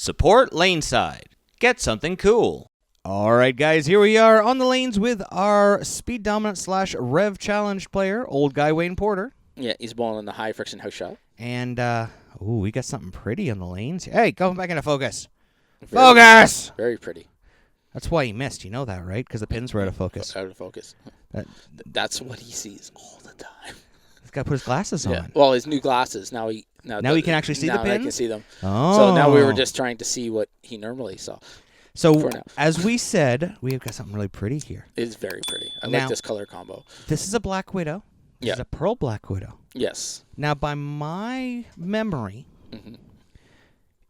Support LaneSide. Get something cool. All right, guys, here we are on the lanes with our speed dominant / rev challenge player, old guy Wayne Porter. Yeah, he's bowling the high friction house shot. And, we got something pretty on the lanes. Hey, come back into focus. Focus! Very pretty. That's why he missed. You know that, right? Because the pins were out of focus. Out of focus. That's what he sees all the time. He's got to put his glasses on. Well, his new glasses. Now he can actually see the pins? Now I can see them. Oh. So now we were just trying to see what he normally saw. So, as we said, we've got something really pretty here. It's very pretty. I like this color combo. This is a Black Widow. This is a Pearl Black Widow. Yes. Now, by my memory,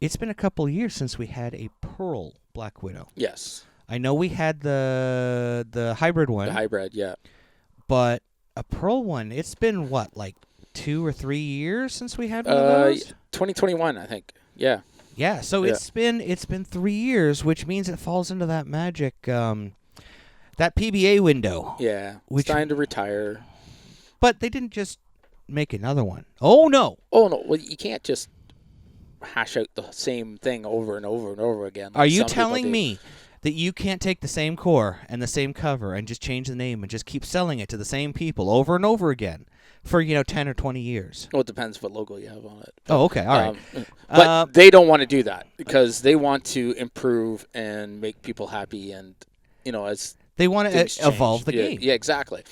it's been a couple years since we had a Pearl Black Widow. Yes. I know we had the hybrid one. The hybrid, yeah. But a Pearl one, it's been, what, like 2 or 3 years since we had one of those? 2021, I think. Yeah. Yeah, so it's been 3 years, which means it falls into that magic, that PBA window. Yeah, it's time to retire. But they didn't just make another one. Oh, no. Oh, no. Well, you can't just hash out the same thing over and over and over again. Are you telling me that you can't take the same core and the same cover and just change the name and just keep selling it to the same people over and over again for, 10 or 20 years? Well, it depends what logo you have on it. Oh, okay. All right. But they don't want to do that because they want to improve and make people happy and, as they want to evolve the game. Yeah, exactly.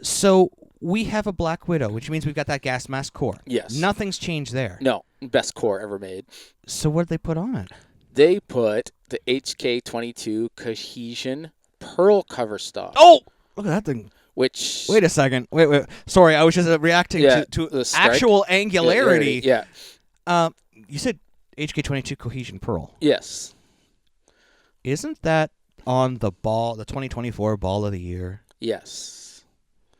So we have a Black Widow, which means we've got that gas mask core. Yes. Nothing's changed there. No. Best core ever made. So what did they put on it? They put the HK22 Cohesion Pearl cover stock. Oh! Look at that thing. Which... Wait a second. Wait. Sorry, I was just reacting to actual angularity. Yeah. You said HK22 Cohesion Pearl. Yes. Isn't that on the 2024 Ball of the Year? Yes.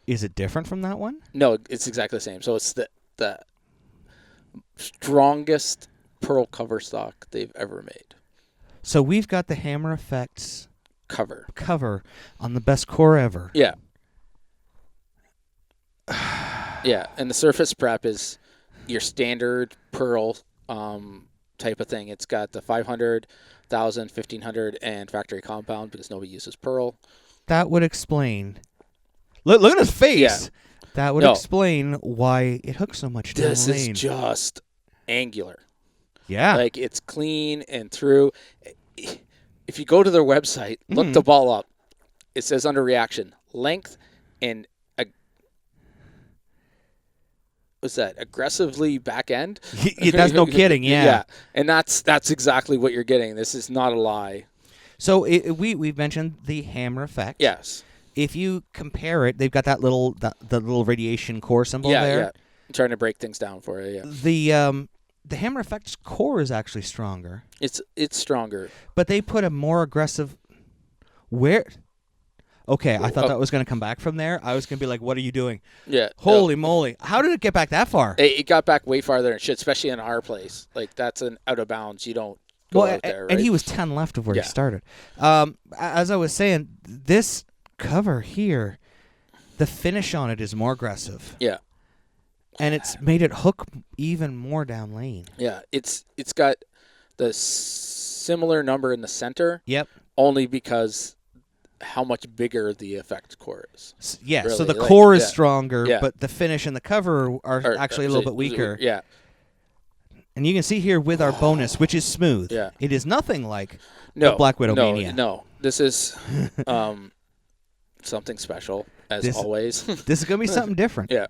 Is it different from that one? No, it's exactly the same. So it's the strongest pearl cover stock they've ever made. So we've got the Hammer Effects cover on the best core ever. Yeah. Yeah, and the surface prep is your standard pearl type of thing. It's got the 500, 1,000, 1,500, and factory compound because nobody uses pearl. That would explain. Look at his face. Yeah. That would explain why it hooks so much down This lane. is just angular. Yeah. Like, it's clean and through. If you go to their website, look the ball up. It says under reaction, length and what's that? Aggressively back end? That's no kidding, yeah. Yeah, and that's exactly what you're getting. This is not a lie. So we've mentioned the Hammer Effect. Yes. If you compare it, they've got the little radiation core symbol there. Yeah. I'm trying to break things down for you. Yeah. The Hammer Effect's core is actually stronger. It's stronger. But they put a more aggressive. Where? Okay, I thought that was going to come back from there. I was going to be like, "What are you doing?" Yeah. Holy moly! How did it get back that far? It got back way farther than it should, especially in our place. Like that's an out of bounds. You don't go out there. Right? And he was 10 left of where he started. As I was saying, this cover here, the finish on it is more aggressive. Yeah. And it's made it hook even more down lane. Yeah, it's got the similar number in the center. Yep. Only because how much bigger the effect core is. Yeah, really. So the core is stronger, but the finish and the cover are actually a little bit weaker. Yeah. And you can see here with our bonus, which is smooth. Yeah. It is nothing like the Black Widow Mania. No, this is something special, as always. This is going to be something different. Yeah.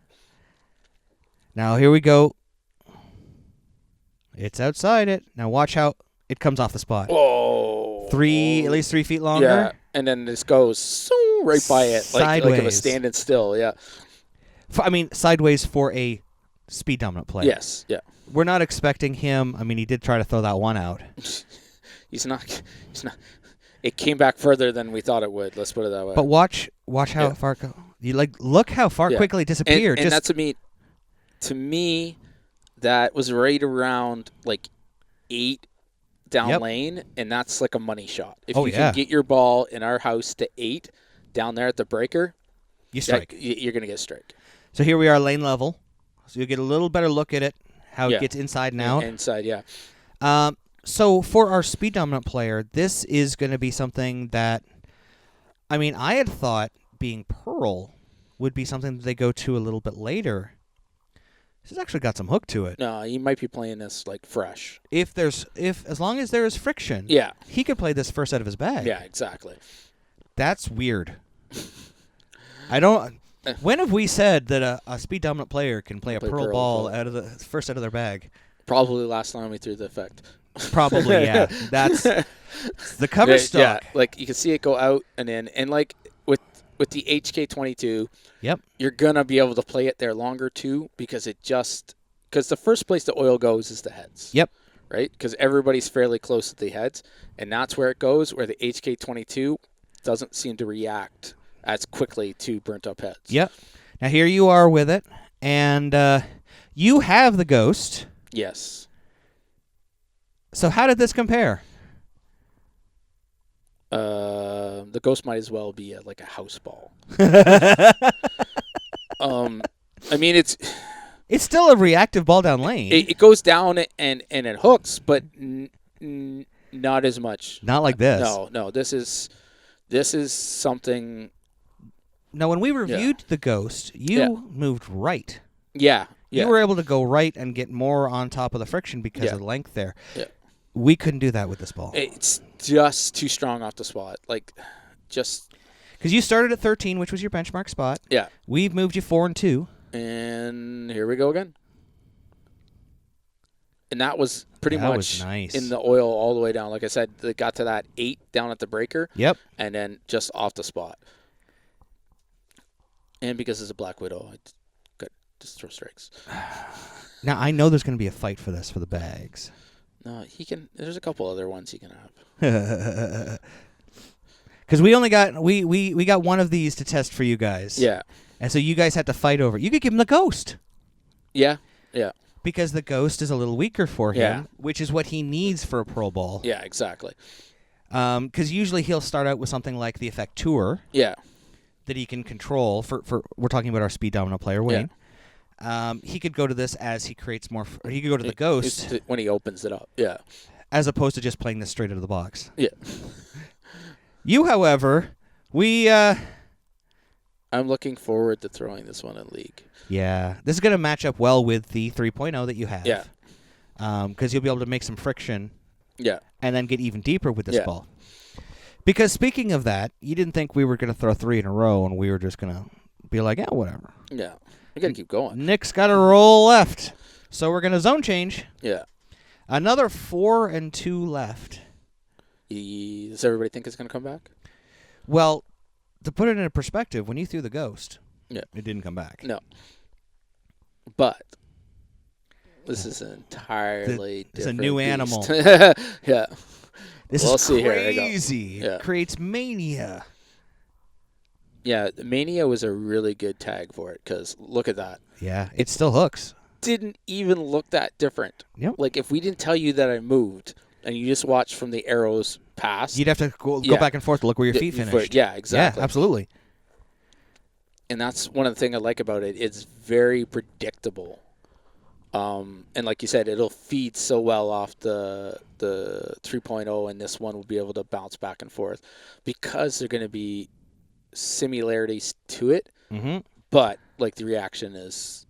Now, here we go. It's outside it. Now, watch how it comes off the spot. Oh. At least 3 feet longer. Yeah, and then this goes right by it. Sideways. Like it was standing still, yeah. Sideways for a speed dominant player. Yes, yeah. We're not expecting him. He did try to throw that one out. He's not. It came back further than we thought it would. Let's put it that way. But watch how far look how far quickly it disappeared. And that's to me, that was right around 8 down lane, and that's like a money shot. If you can get your ball in our house to 8 down there at the breaker, you strike. You're going to get a strike. So here we are, lane level. So you'll get a little better look at it, how it gets inside and out. Inside, yeah. So for our speed dominant player, this is going to be something that, I mean, I had thought being Pearl would be something that they go to a little bit later. This has actually got some hook to it. No, you might be playing this like fresh. As long as there is friction, Yeah, he could play this first out of his bag. yeah, exactly. That's weird. I don't. When have we said that a speed dominant player can play a Pearl ball out of the first out of their bag? Probably last time we threw the effect. Probably, yeah. That's the cover stock. Yeah, like you can see it go out and in, and like with the HK22, yep, you're gonna be able to play it there longer too, because the first place the oil goes is the heads. Yep. Right, because everybody's fairly close to the heads, and that's where it goes. Where the HK22 doesn't seem to react as quickly to burnt up heads. Yep. Now here you are with it, and you have the Ghost. Yes. So how did this compare? The Ghost might as well be like a house ball. I mean, it's still a reactive ball down lane. It goes down and it hooks, but not as much. Not like this. No. This is something. Now, when we reviewed the Ghost, you moved right. Yeah. You were able to go right and get more on top of the friction because of the length there. Yeah. We couldn't do that with this ball. It's just too strong off the spot. Like, just. Because you started at 13, which was your benchmark spot. Yeah. We've moved you 4 and 2. And here we go again. And that was pretty much nice. In the oil all the way down. Like I said, they got to that 8 down at the breaker. Yep. And then just off the spot. And because it's a Black Widow, I got just throw strikes. Now, I know there's going to be a fight for this for the bags. No, he can. There's a couple other ones he can have. Because we only got we got one of these to test for you guys. Yeah. And so you guys had to fight over it. You could give him the Ghost. Yeah. Yeah. Because the Ghost is a little weaker for him, which is what he needs for a Pearl ball. Yeah, exactly. Because usually he'll start out with something like the Effect Tour. Yeah. That he can control. For we're talking about our speed dominant player, Wayne. Yeah. He could go to this as he creates more. Or he could go to the Ghost when he opens it up. Yeah. As opposed to just playing this straight out of the box. Yeah. You, however, I'm looking forward to throwing this one in League. Yeah. This is going to match up well with the 3.0 that you have. Yeah. Because you'll be able to make some friction. Yeah. And then get even deeper with this ball. Because speaking of that, you didn't think we were going to throw 3 in a row and we were just going to be like, yeah, whatever. Yeah. We got to keep going. Nick's got to roll left. So we're going to zone change. Yeah. Another 4 and 2 left. Does everybody think it's going to come back? Well, to put it in perspective, when you threw the Ghost, it didn't come back. No. But this is an entirely different It's a new beast. animal. Yeah. This is crazy. Yeah. It creates Mania. Yeah, Mania was a really good tag for it because look at that. Yeah, it still hooks. Didn't even look that different. Yep. Like if we didn't tell you that I moved and you just watched from the arrows past. You'd have to go back and forth to look where your feet finished. Yeah, exactly. Yeah, absolutely. And that's one of the things I like about it. It's very predictable. And like you said, it'll feed so well off the 3.0, and this one will be able to bounce back and forth because they're going to be similarities to it. Mm-hmm. But like the reaction is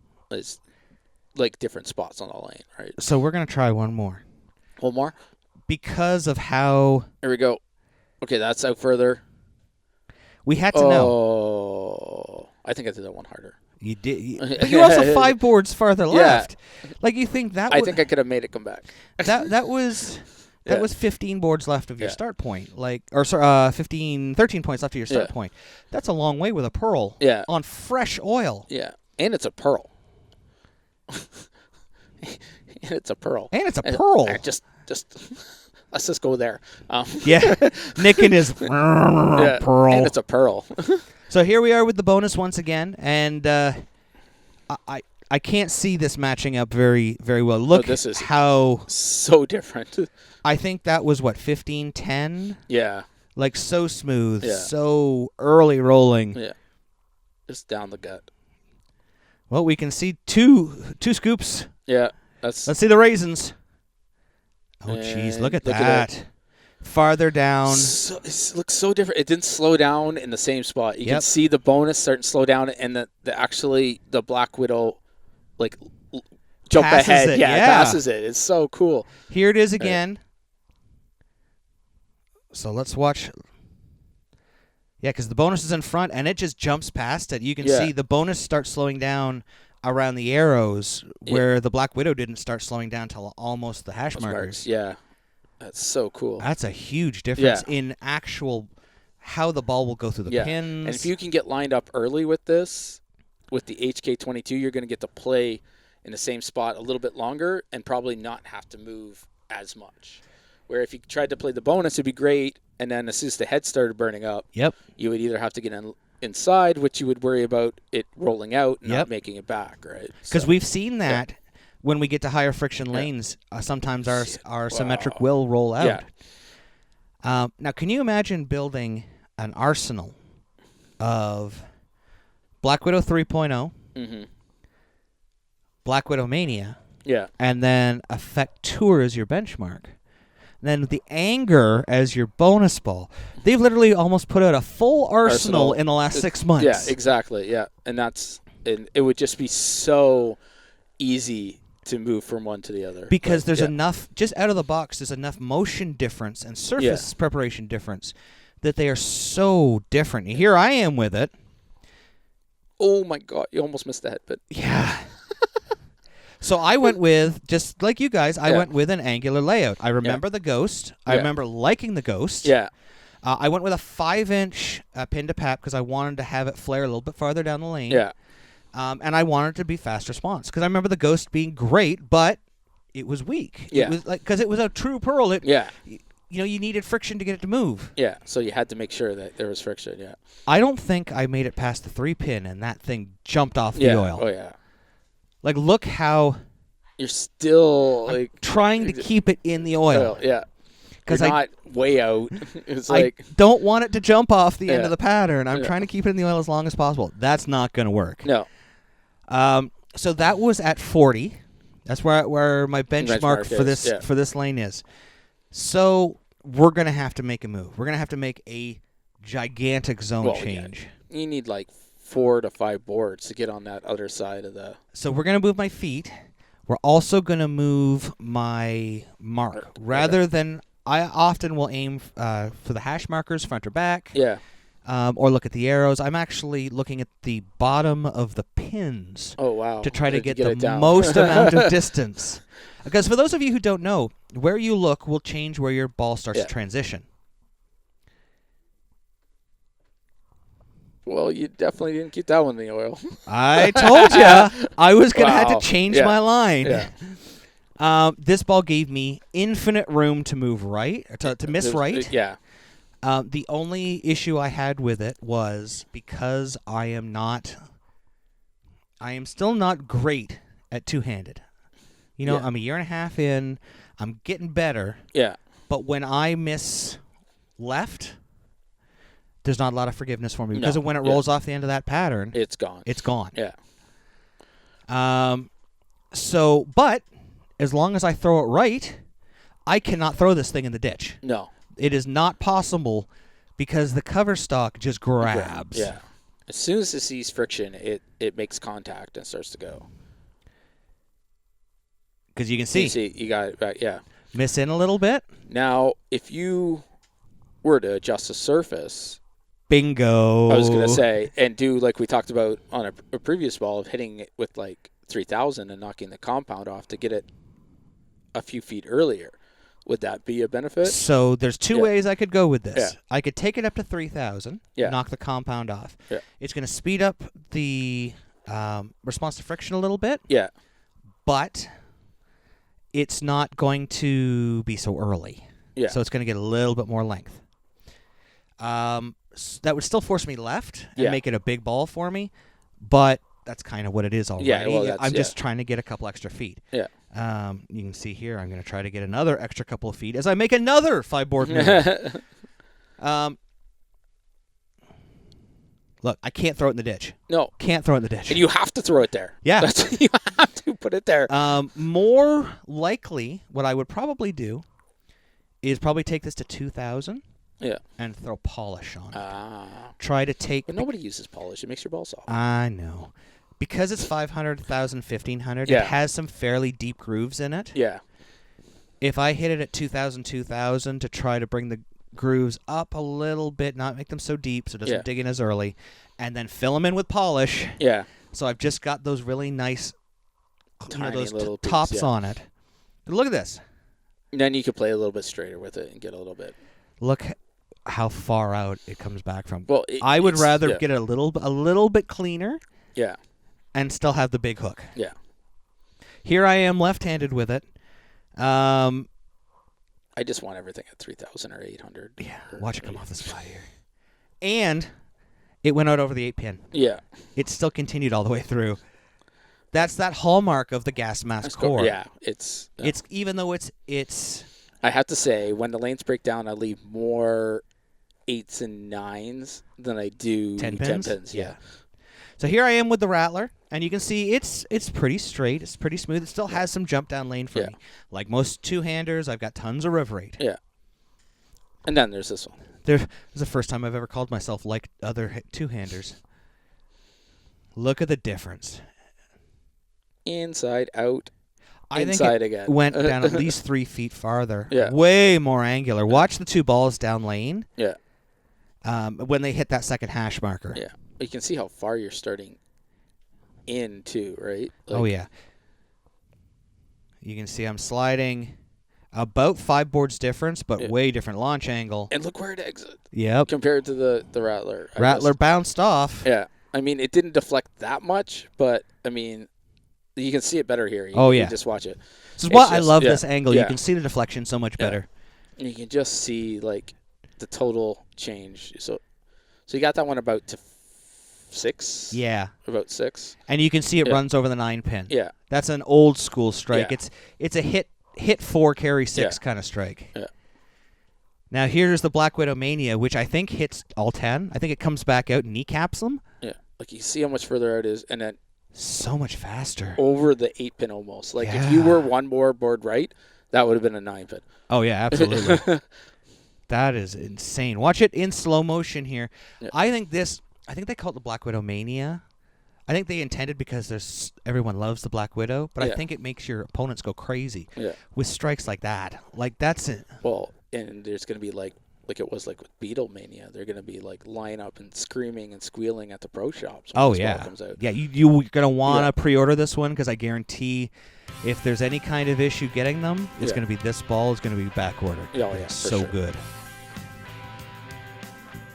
like different spots on the lane, right? So we're going to try one more. One more? Because of how... Here we go. Okay, that's out further. We had to know. Oh, I think I did that one harder. You did. But you're also 5 boards farther left. Like you think that I think I could have made it come back. That was 15 boards left of your start point. Like 13 points left of your start point. That's a long way with a Pearl on fresh oil. Yeah. And it's a Pearl. And it's a Pearl. Just let's just go there. Nick and his Pearl. And it's a Pearl. So here we are with the bonus once again, and I can't see this matching up very, very well. Look, this is how so different. I think that was 15-10. Yeah. Like so smooth, so early rolling. Yeah. Just down the gut. Well, we can see two scoops. Yeah. Let's see the raisins. Oh, jeez, look at that. Farther down. So, it looks so different. It didn't slow down in the same spot. You can see the bonus starting to slow down, and the Black Widow, like, jump passes ahead. It. Yeah, it passes it. It's so cool. Here it is again. So let's watch. Yeah, because the bonus is in front, and it just jumps past it. You can see the bonus starts slowing down around the arrows, where the Black Widow didn't start slowing down till almost the hash markers. Yeah. That's so cool. That's a huge difference in actual how the ball will go through the pins. And if you can get lined up early with this, with the HK22, you're going to get to play in the same spot a little bit longer and probably not have to move as much. Where if you tried to play the bonus, it'd be great, and then as soon as the head started burning up, you would either have to get inside, which you would worry about it rolling out and not making it back, right? Because we've seen that. When we get to higher friction lanes, sometimes our symmetric will roll out. Now, can you imagine building an arsenal of Black Widow 3.0, Black Widow Mania, and then Effect Tour as your benchmark? And then the Anger as your bonus ball. They've literally almost put out a full arsenal in the last 6 months. Yeah, exactly. Yeah, and it would just be so easy to move from one to the other. Because there's enough, just out of the box, there's enough motion difference and surface preparation difference that they are so different. Here I am with it. Oh my God, you almost missed the head, but yeah. So I went with, just like you guys, I went with an angular layout. I remember the Ghost. I remember liking the Ghost. Yeah. I went with a 5-inch pin to pap because I wanted to have it flare a little bit farther down the lane. Yeah. And I wanted it to be fast response because I remember the Ghost being great, but it was weak. Yeah. It was like because it was a true pearl. You needed friction to get it to move. Yeah. So you had to make sure that there was friction. Yeah. I don't think I made it past the 3-pin, and that thing jumped off the oil. Oh yeah. Like, look how you're still I'm trying to keep it in the oil. Yeah. Because not way out. It's like I don't want it to jump off the end of the pattern. I'm trying to keep it in the oil as long as possible. That's not going to work. No. So that was at 40. That's where my benchmark for this lane is. So we're going to have to make a move. We're going to have to make a gigantic zone change. Yeah. You need like 4 to 5 boards to get on that other side of the... So we're going to move my feet. We're also going to move my mark. Rather than... I often will aim for the hash markers, front or back. Yeah. Or look at the arrows. I'm actually looking at the bottom of the pins. Oh, wow. To try to get the most amount of distance. Because for those of you who don't know, where you look will change where your ball starts to transition. Well, you definitely didn't keep that one in the oil. I told you I was going to have to change my line. Yeah. This ball gave me infinite room to move right, to miss right. Yeah. The only issue I had with it was because I am still not great at two-handed. I'm a year and a half in. I'm getting better. Yeah. But when I miss left, there's not a lot of forgiveness for me because of when it rolls off the end of that pattern. It's gone. It's gone. Yeah. But as long as I throw it right, I cannot throw this thing in the ditch. No. It is not possible because the cover stock just grabs. Yeah. As soon as it sees friction, it makes contact and starts to go. Because you can see. You got it back, yeah. Miss in a little bit. Now, if you were to adjust the surface... Bingo. I was going to say, and do like we talked about on a previous ball of hitting it with like 3,000 and knocking the compound off to get it a few feet earlier. Would that be a benefit? So there's two ways I could go with this. Yeah. I could take it up to 3,000, knock the compound off. Yeah. It's going to speed up the response to friction a little bit. Yeah. But it's not going to be so early. Yeah. So it's going to get a little bit more length. That would still force me left and make it a big ball for me, but that's kind of what it is already. Yeah, well, I'm just trying to get a couple extra feet. Yeah. You can see here, I'm going to try to get another extra couple of feet as I make another 5-board move. Look, I can't throw it in the ditch. No. Can't throw it in the ditch. And you have to throw it there. Yeah. You have to put it there. More likely, what I would probably do is probably take this to 2,000. Yeah. And throw polish on it. Ah. Try to take... But nobody uses polish. It makes your ball soft. I know. Because it's 500, 1,000, 1,500, Yeah. it has some fairly deep grooves in it. Yeah. If I hit it at 2,000, 2,000 to try to bring the grooves up a little bit, not make them so deep so it doesn't dig in as early, and then fill them in with polish. Yeah. So I've just got those really nice those little tops on it. But look at this. And then you could play a little bit straighter with it and get a little bit. Look how far out it comes back from. Well, I would rather get a little bit cleaner. Yeah. And still have the big hook. Yeah. Here I am left-handed with it. I just want everything at 3,000 or 800. Yeah. Watch it come off the spot here. And it went out over the 8-pin. Yeah. It still continued all the way through. That's that hallmark of the gas mask core. Yeah. It's even though it's. I have to say, when the lanes break down, I leave more 8s and 9s than I do 10 10 pins. pins. Yeah. So here I am with the Rattler, and you can see it's pretty straight. It's pretty smooth. It still has some jump down lane for me. Like most two-handers, I've got tons of rev rate. Yeah. And then there's this one. This is the first time I've ever called myself like other two-handers. Look at the difference. Inside, out, I inside think it again. Went down at least 3 feet farther. Yeah. Way more angular. Watch the two balls down lane. Yeah. When they hit that second hash marker. Yeah. You can see how far you're starting in, too, right? Oh, yeah. You can see I'm sliding about 5 boards difference, but way different launch angle. And look where it exits. Yep. Compared to the Rattler. Rattler bounced off. Yeah. I mean, it didn't deflect that much, but, I mean, you can see it better here. You just watch it. This is why I love this angle. You can see the deflection so much better. And you can just see, like, the total change. So you got that one about to 6? Yeah. About 6. And you can see it runs over the 9-pin. Yeah. That's an old school strike. Yeah. It's a hit 4, carry 6 kind of strike. Yeah. Now here's the Black Widow Mania, which I think hits all 10. I think it comes back out and kneecaps them. Yeah. Like, you see how much further out it is, and then so much faster. Over the 8-pin almost. Like, if you were one more board right, that would have been a 9-pin. Oh, yeah, absolutely. That is insane. Watch it in slow motion here. Yeah. I think they call it the Black Widow Mania. I think they intended because everyone loves the Black Widow, but I think it makes your opponents go crazy with strikes like that. Like, that's it. Well, and there's going to be like it was like with Beetle Mania. They're going to be like line up and screaming and squealing at the pro shops when this ball comes out. Yeah, you're going to want to pre-order this one because I guarantee if there's any kind of issue getting them, it's going to be this ball is going to be back ordered. Oh, yeah, it's so good.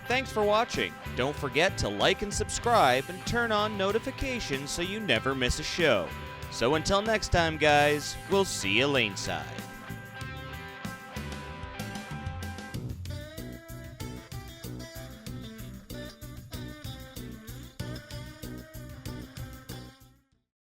Thanks for watching. Don't forget to like and subscribe and turn on notifications so you never miss a show. So until next time, guys, we'll see you laneside.